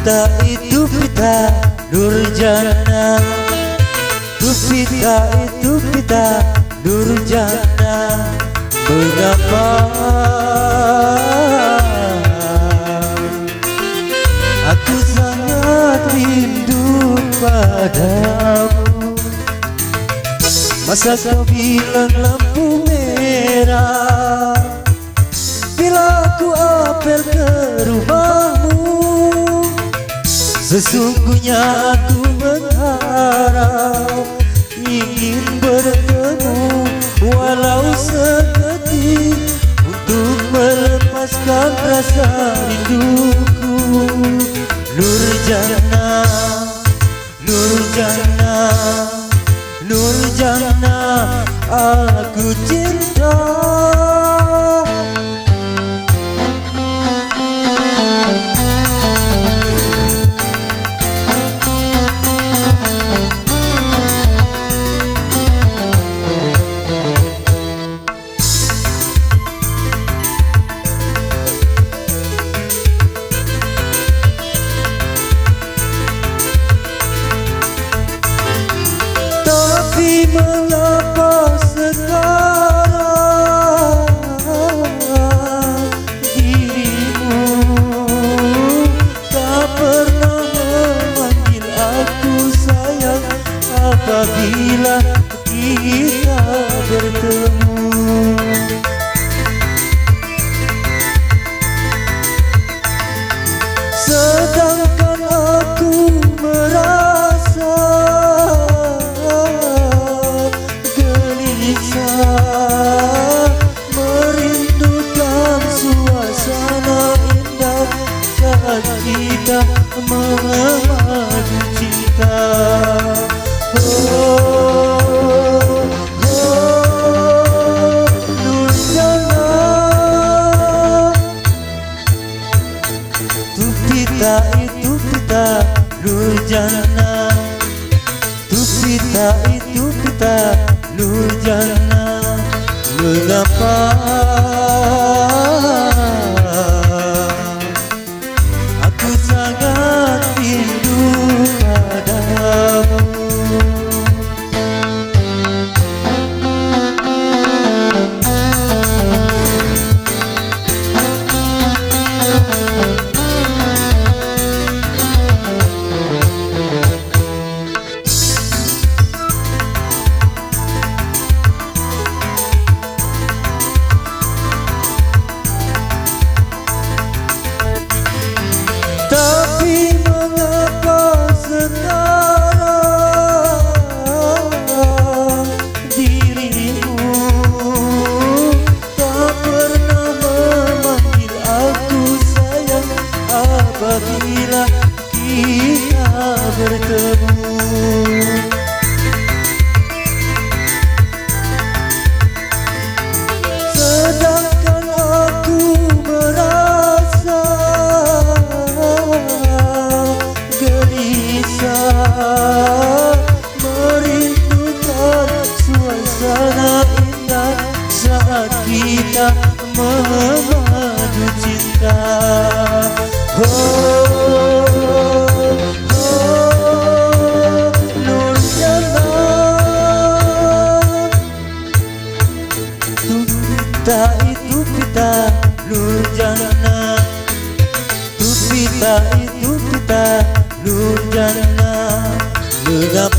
Pita itu pita Nurjana, Pita itu pita Nurjana. Mengapa aku sangat rindu padamu? Masa kau bilang lampu merah bila aku apel ke rumahmu. Sesungguhnya aku mengharap ingin bertemu walau seketik untuk melepaskan rasa rinduku. Nurjana, Nurjana, Nurjana, aku cinta. Tapi mengapa sekarang dirimu tak pernah memanggil aku sayang apabila kita bertemu? Sedangkan aku merasa merindukan suasana indah saat kita memadu cinta. Oh, oh, Nurjana, tu pita itu pita Nurjana, tu pita itu pita Nurjana. Mengapa aku sangat rindu padamu? Tapi mengapa sekarang dirimu tak pernah memanggil aku sayang apabila kita bertemu? Sedangkan aku merasa merindukan suasana indah saat kita memadu cinta. Oh, oh, Nurjana, tu pita itu pita Nurjana, tu pita itu pita Nurjana. Mengapa